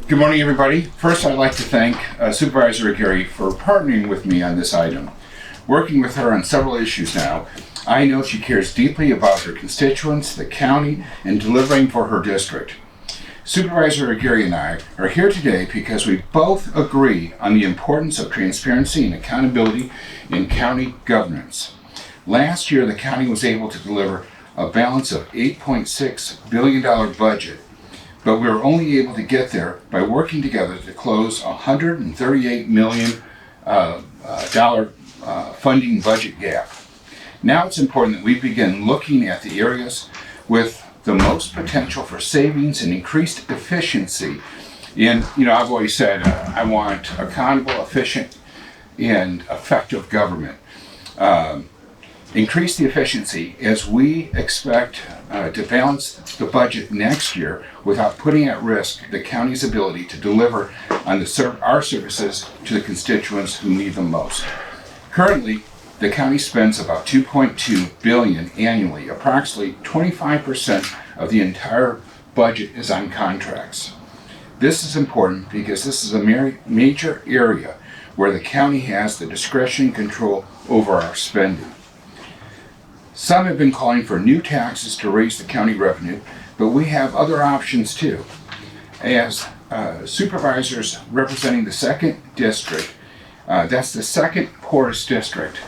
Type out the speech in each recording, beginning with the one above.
Good morning, everybody. First, I'd like to thank Supervisor Aguirre for partnering with me on this item. Working with her on several issues now, I know she cares deeply about her constituents, the county, and delivering for her district. Supervisor Aguirre and I are here today because we both agree on the importance of transparency and accountability in county governance. Last year, the county was able to deliver a balance of $8.6 billion budget, but we were only able to get there by working together to close a $138 million funding budget gap. Now it's important that we begin looking at the areas with the most potential for savings and increased efficiency. And, I've always said I want accountable, efficient, and effective government. Increase the efficiency as we expect to balance the budget next year without putting at risk the county's ability to deliver on our services to the constituents who need them most. Currently, the county spends about $2.2 billion annually. Approximately 25% of the entire budget is on contracts. This is important because this is a major area where the county has the discretion and control over our spending. Some have been calling for new taxes to raise the county revenue, but we have other options too. As supervisors representing the 2nd district, that's the second poorest district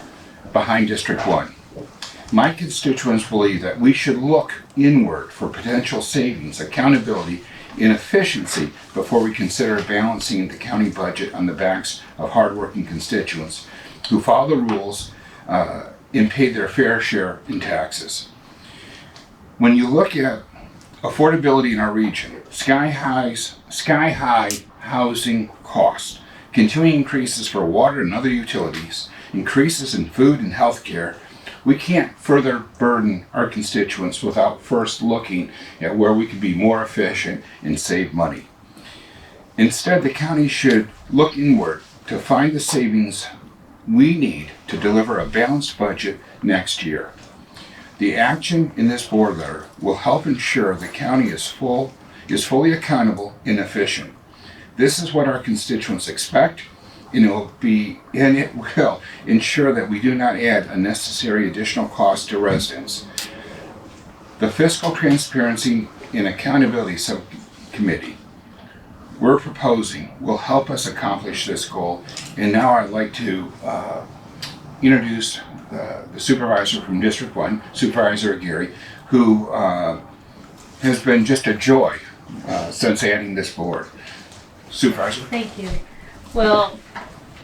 behind District 1. My constituents believe that we should look inward for potential savings, accountability, and efficiency before we consider balancing the county budget on the backs of hardworking constituents who follow the rules and pay their fair share in taxes. When you look at affordability in our region, sky high housing costs, continuing increases for water and other utilities, increases in food and health care, we can't further burden our constituents without first looking at where we can be more efficient and save money. Instead, the county should look inward to find the savings we need to deliver a balanced budget next year. The action in this board letter will help ensure the county is fully accountable and efficient. This is what our constituents expect, and it will ensure that we do not add unnecessary additional costs to residents. The Fiscal Transparency and Accountability Subcommittee we're proposing will help us accomplish this goal. And now I'd like to introduce the supervisor from District 1, Supervisor Aguirre, who has been just a joy since adding this board. Supervisor. Thank you. Well,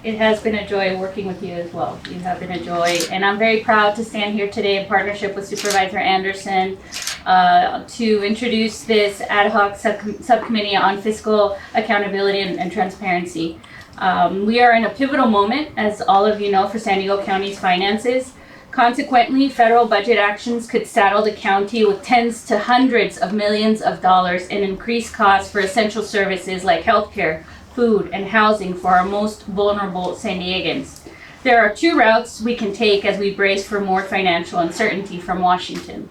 it has been a joy working with you as well. You have been a joy, and I'm very proud to stand here today in partnership with Supervisor Anderson to introduce this ad hoc subcommittee on fiscal accountability and transparency. We are in a pivotal moment, as all of you know, for San Diego County's finances. Consequently, federal budget actions could saddle the county with tens to hundreds of millions of dollars in increased costs for essential services like healthcare, food, and housing for our most vulnerable San Diegans. There are two routes we can take as we brace for more financial uncertainty from Washington.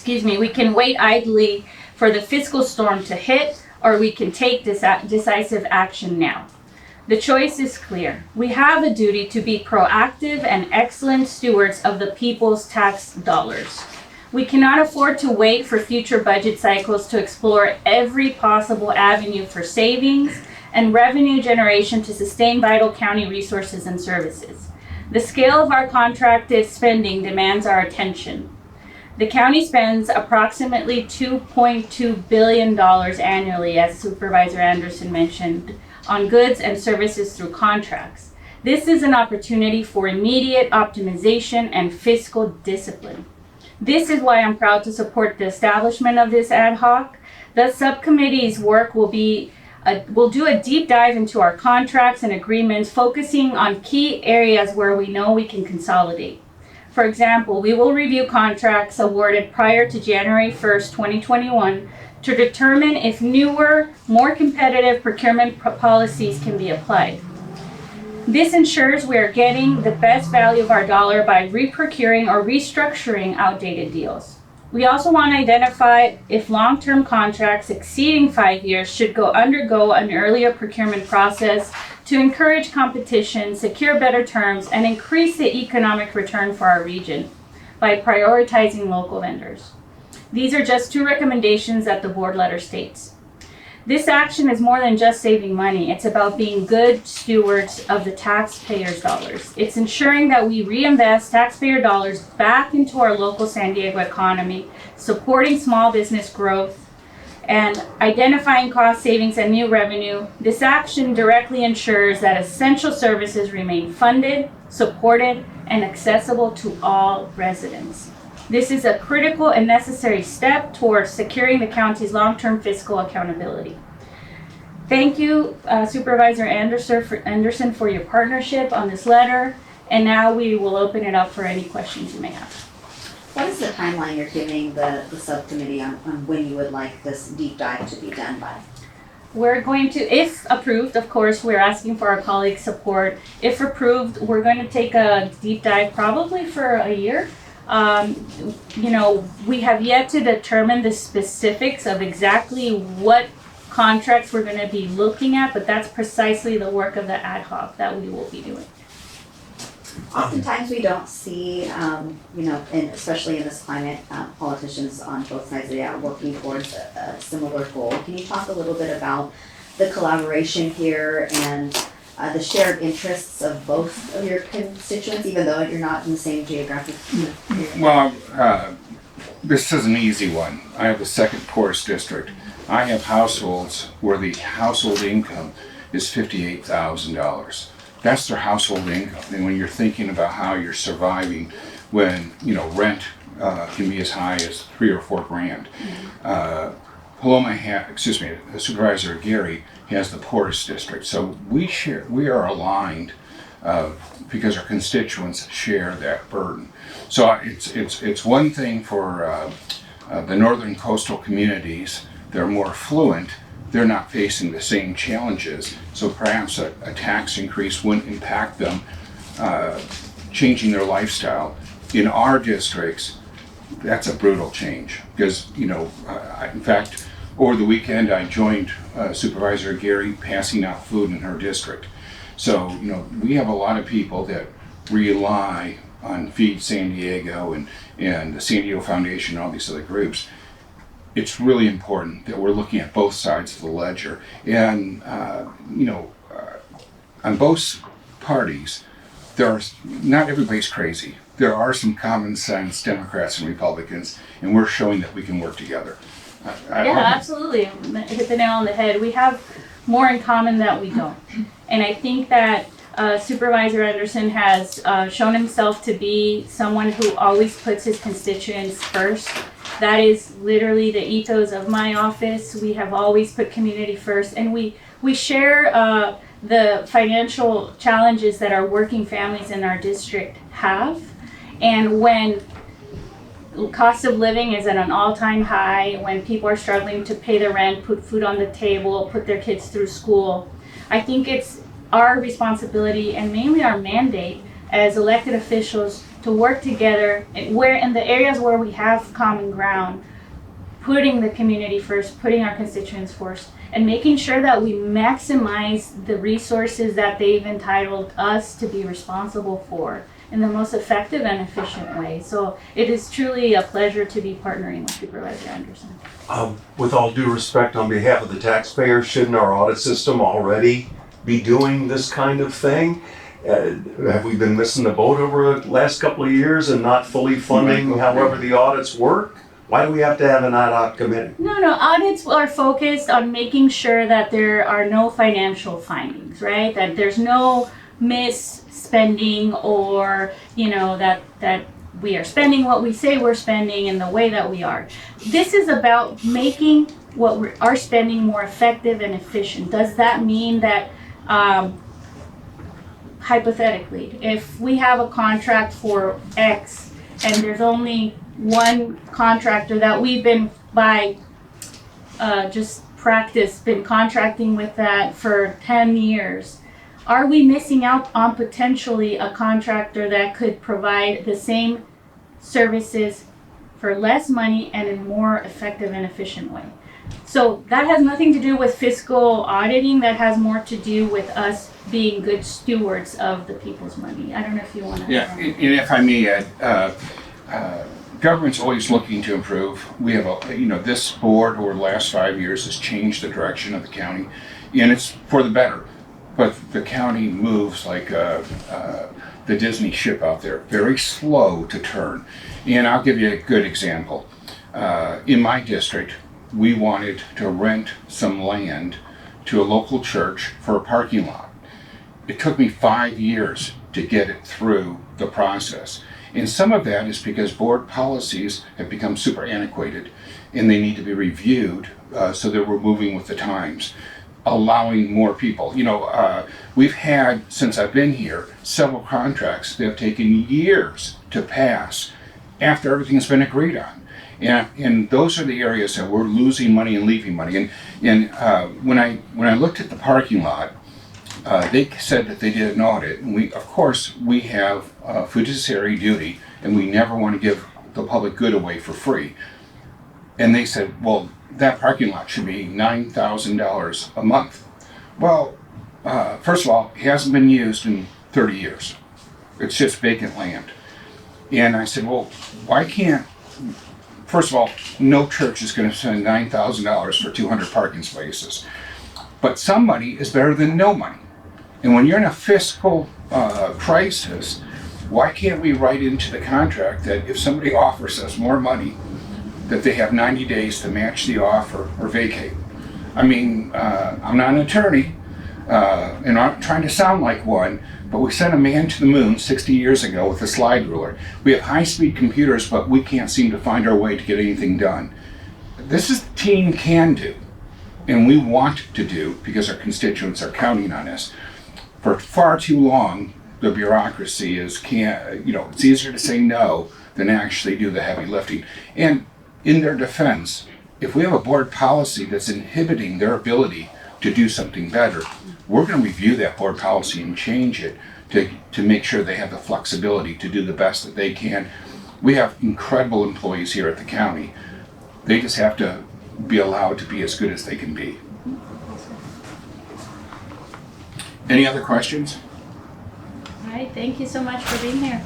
We can wait idly for the fiscal storm to hit, or we can take decisive action now. The choice is clear. We have a duty to be proactive and excellent stewards of the people's tax dollars. We cannot afford to wait for future budget cycles to explore every possible avenue for savings and revenue generation to sustain vital county resources and services. The scale of our contracted spending demands our attention. The county spends approximately $2.2 billion annually, as Supervisor Anderson mentioned, on goods and services through contracts. This is an opportunity for immediate optimization and fiscal discipline. This is why I'm proud to support the establishment of this ad hoc. The subcommittee's work will do a deep dive into our contracts and agreements, focusing on key areas where we know we can consolidate. For example, we will review contracts awarded prior to January 1st, 2021 to determine if newer, more competitive procurement policies can be applied. This ensures we are getting the best value of our dollar by reprocuring or restructuring outdated deals. We also want to identify if long-term contracts exceeding 5 years should undergo an earlier procurement process to encourage competition, secure better terms, and increase the economic return for our region by prioritizing local vendors. These are just 2 recommendations that the board letter states. This action is more than just saving money. It's about being good stewards of the taxpayers' dollars. It's ensuring that we reinvest taxpayer dollars back into our local San Diego economy, supporting small business growth, and identifying cost savings and new revenue. This action directly ensures that essential services remain funded, supported, and accessible to all residents. This is a critical and necessary step towards securing the county's long-term fiscal accountability. Thank you, Supervisor Anderson, for your partnership on this letter. And now we will open it up for any questions you may have. What is the timeline you're giving the subcommittee on when you would like this deep dive to be done by? We're going to, if approved, of course, we're asking for our colleagues' support. If approved, we're going to take a deep dive probably for a year. We have yet to determine the specifics of exactly what contracts we're going to be looking at, but that's precisely the work of the ad hoc that we will be doing. Oftentimes we don't see, and especially in this climate, politicians on both sides of the aisle working towards a similar goal. Can you talk a little bit about the collaboration here and the shared interests of both of your constituents, even though you're not in the same geographic area? Well, this is an easy one. I have the second poorest district. I have households where the household income is $58,000. That's their household income. And when you're thinking about how you're surviving when, rent can be as high as $3 or $4 grand. Supervisor Aguirre has the poorest district. So we are aligned because our constituents share that burden. So it's one thing for the northern coastal communities. They're more affluent. They're not facing the same challenges. So perhaps a tax increase wouldn't impact them changing their lifestyle. In our districts, that's a brutal change because, in fact, over the weekend, I joined Supervisor Aguirre passing out food in her district. So, we have a lot of people that rely on Feed San Diego and the San Diego Foundation and all these other groups. It's really important that we're looking at both sides of the ledger. And, on both parties, not everybody's crazy. There are some common sense Democrats and Republicans, and we're showing that we can work together. Absolutely. Hit the nail on the head. We have more in common than we don't. And I think that Supervisor Anderson has shown himself to be someone who always puts his constituents first. That is literally the ethos of my office. We have always put community first, and we share the financial challenges that our working families in our district have. And when cost of living is at an all-time high, when people are struggling to pay their rent, put food on the table, put their kids through school, I think it's our responsibility and mainly our mandate as elected officials to work together where in the areas where we have common ground, putting the community first, putting our constituents first, and making sure that we maximize the resources that they've entitled us to be responsible for in the most effective and efficient way. So it is truly a pleasure to be partnering with Supervisor Anderson. With all due respect, on behalf of the taxpayer, shouldn't our audit system already be doing this kind of thing? Have we been missing the boat over the last couple of years and not fully funding however the audits work? Why do we have to have an ad hoc committee? No, audits are focused on making sure that there are no financial findings, right? That there's no misspending or, that we are spending what we say we're spending in the way that we are. This is about making what we are spending more effective and efficient. Does that mean that, hypothetically, if we have a contract for X and there's only one contractor that we've been been contracting with that for 10 years, are we missing out on potentially a contractor that could provide the same services for less money and in more effective and efficient way. So that has nothing to do with fiscal auditing. That has more to do with us being good stewards of the people's money. I don't know if you want to. Yeah, and if I may add, government's always looking to improve. We have this board over the last 5 years has changed the direction of the county, and it's for the better. But the county moves like the Disney ship out there, very slow to turn. And I'll give you a good example. In my district, we wanted to rent some land to a local church for a parking lot. It took me 5 years to get it through the process. And some of that is because board policies have become super antiquated and they need to be reviewed so that we're moving with the times, allowing more people. We've had, since I've been here, several contracts that have taken years to pass after everything's been agreed on. And those are the areas that we're losing money and leaving money. And when I looked at the parking lot, they said that they did an audit, and we have fiduciary duty, and we never want to give the public good away for free. And they said, well, that parking lot should be $9,000 a month. Well, first of all, it hasn't been used in 30 years. It's just vacant land. And I said, well, why can't, first of all, no church is going to spend $9,000 for 200 parking spaces. But some money is better than no money. And when you're in a fiscal crisis, why can't we write into the contract that if somebody offers us more money, that they have 90 days to match the offer or vacate? I mean, I'm not an attorney, and I'm not trying to sound like one, but we sent a man to the moon 60 years ago with a slide ruler. We have high-speed computers, but we can't seem to find our way to get anything done. This is the team can do, and we want to do because our constituents are counting on us. For far too long, the bureaucracy it's easier to say no than actually do the heavy lifting. And in their defense, if we have a board policy that's inhibiting their ability to do something better, we're going to review that board policy and change it to make sure they have the flexibility to do the best that they can. We have incredible employees here at the county. They just have to be allowed to be as good as they can be. Any other questions? All right, thank you so much for being here.